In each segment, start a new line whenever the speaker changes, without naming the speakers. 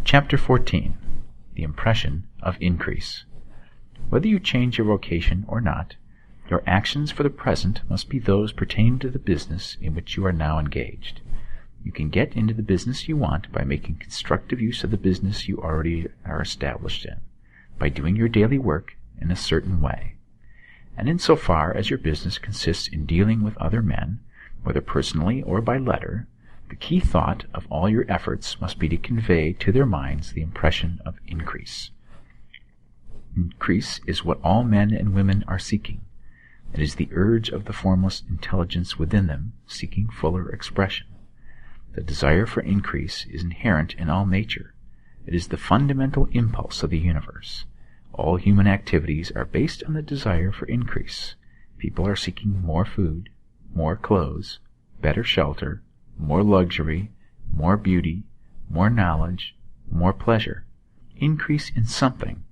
Chapter 14. The Impression of Increase. Whether you change your vocation or not, your actions for the present must be those pertaining to the business in which you are now engaged. You can get into the business you want by making constructive use of the business you already are established in, by doing your daily work in a certain way. And insofar as your business consists in dealing with other men, whether personally or by letter, the key thought of all your efforts must be to convey to their minds the impression of increase. Increase is what all men and women are seeking. It is the urge of the formless intelligence within them seeking fuller expression. The desire for increase is inherent in all nature. It is the fundamental impulse of the universe. All human activities are based on the desire for increase. People are seeking more food, more clothes, better shelter, more luxury, more beauty, more knowledge, more pleasure. Increase in something,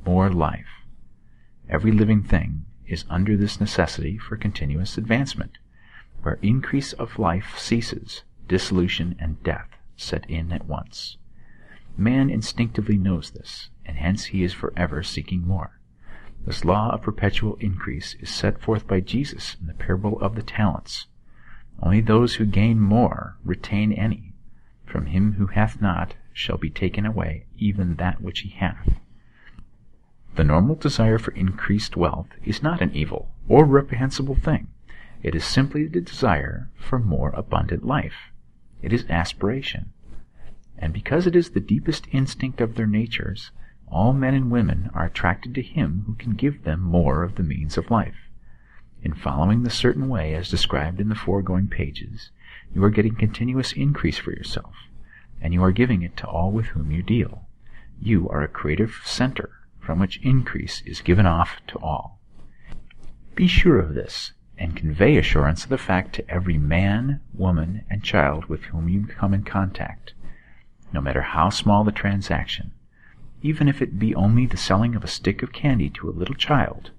more life. Every living thing is under this necessity for continuous advancement. Where increase of life ceases, dissolution and death set in at once. Man instinctively knows this, and hence he is forever seeking more. This law of perpetual increase is set forth by Jesus in the parable of the talents. Only those who gain more retain any. From him who hath not shall be taken away even that which he hath. The normal desire for increased wealth is not an evil or reprehensible thing. It is simply the desire for more abundant life. It is aspiration. And because it is the deepest instinct of their natures, all men and women are attracted to him who can give them more of the means of life. In following the certain way as described in the foregoing pages, you are getting continuous increase for yourself, and you are giving it to all with whom you deal. You are a creative center from which increase is given off to all. Be sure of this, and convey assurance of the fact to every man, woman, and child with whom you come in contact. No matter how small the transaction, even if it be only the selling of a stick of candy to a little child,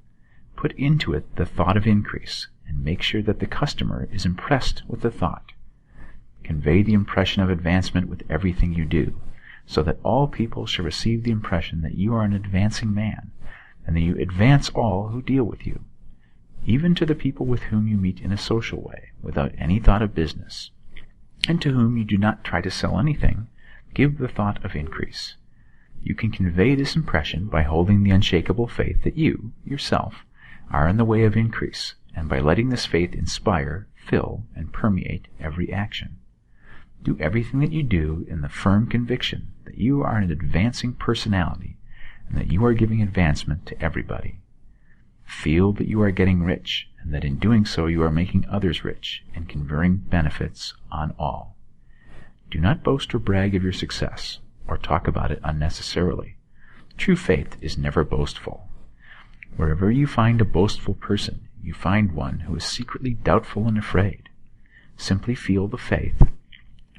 put into it the thought of increase, and make sure that the customer is impressed with the thought. Convey the impression of advancement with everything you do, so that all people shall receive the impression that you are an advancing man, and that you advance all who deal with you, even to the people with whom you meet in a social way, without any thought of business, and to whom you do not try to sell anything. Give the thought of increase. You can convey this impression by holding the unshakable faith that you, yourself, are in the way of increase, and by letting this faith inspire, fill, and permeate every action. Do everything that you do in the firm conviction that you are an advancing personality, and that you are giving advancement to everybody. Feel that you are getting rich, and that in doing so you are making others rich, and conferring benefits on all. Do not boast or brag of your success, or talk about it unnecessarily. True faith is never boastful. Wherever you find a boastful person, you find one who is secretly doubtful and afraid. Simply feel the faith,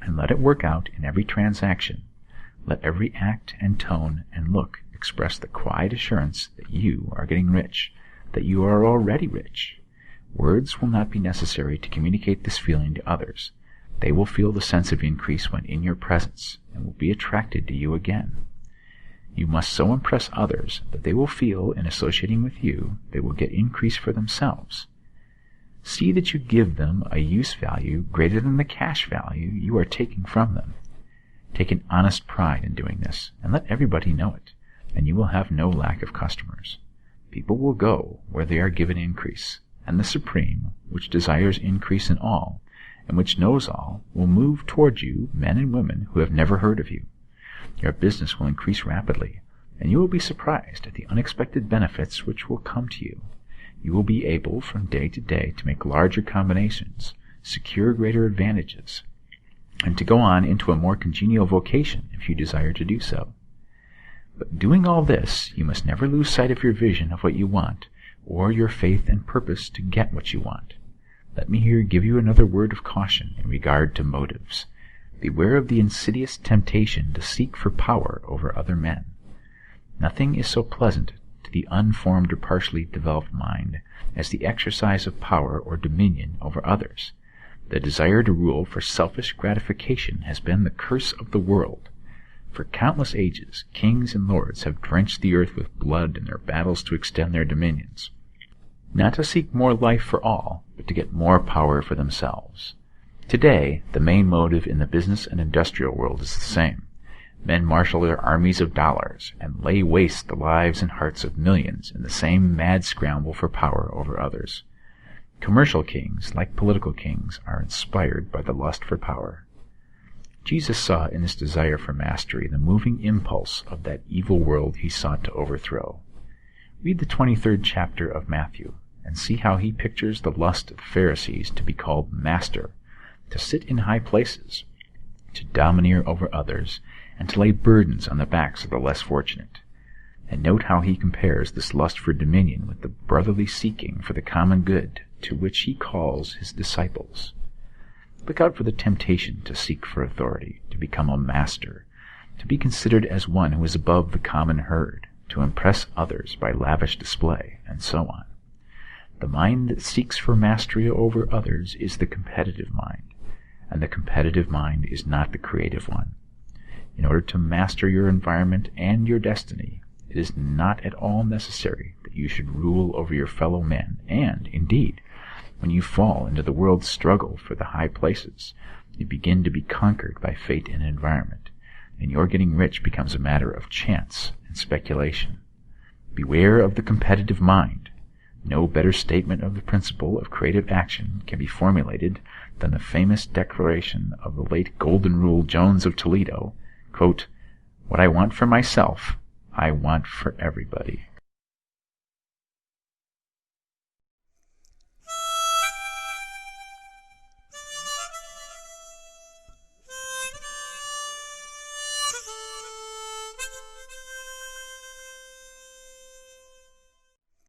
and let it work out in every transaction. Let every act and tone and look express the quiet assurance that you are getting rich, that you are already rich. Words will not be necessary to communicate this feeling to others. They will feel the sense of increase when in your presence, and will be attracted to you again. You must so impress others that they will feel, in associating with you, they will get increase for themselves. See that you give them a use value greater than the cash value you are taking from them. Take an honest pride in doing this, and let everybody know it, and you will have no lack of customers. People will go where they are given increase, and the Supreme, which desires increase in all, and which knows all, will move toward you men and women who have never heard of you. Your business will increase rapidly, and you will be surprised at the unexpected benefits which will come to you. You will be able from day to day to make larger combinations, secure greater advantages, and to go on into a more congenial vocation if you desire to do so. But doing all this, you must never lose sight of your vision of what you want, or your faith and purpose to get what you want. Let me here give you another word of caution in regard to motives. Beware of the insidious temptation to seek for power over other men. Nothing is so pleasant to the unformed or partially developed mind as the exercise of power or dominion over others. The desire to rule for selfish gratification has been the curse of the world. For countless ages, kings and lords have drenched the earth with blood in their battles to extend their dominions, not to seek more life for all, but to get more power for themselves. Today, the main motive in the business and industrial world is the same. Men marshal their armies of dollars and lay waste the lives and hearts of millions in the same mad scramble for power over others. Commercial kings, like political kings, are inspired by the lust for power. Jesus saw in this desire for mastery the moving impulse of that evil world he sought to overthrow. Read the 23rd chapter of Matthew, and see how he pictures the lust of the Pharisees to be called master, to sit in high places, to domineer over others, and to lay burdens on the backs of the less fortunate. And note how he compares this lust for dominion with the brotherly seeking for the common good to which he calls his disciples. Look out for the temptation to seek for authority, to become a master, to be considered as one who is above the common herd, to impress others by lavish display, and so on. The mind that seeks for mastery over others is the competitive mind, and the competitive mind is not the creative one. In order to master your environment and your destiny, it is not at all necessary that you should rule over your fellow men, and, indeed, when you fall into the world's struggle for the high places, you begin to be conquered by fate and environment, and your getting rich becomes a matter of chance and speculation. Beware of the competitive mind. No better statement of the principle of creative action can be formulated than the famous declaration of the late Golden Rule Jones of Toledo, quote, "What I want for myself, I want for everybody."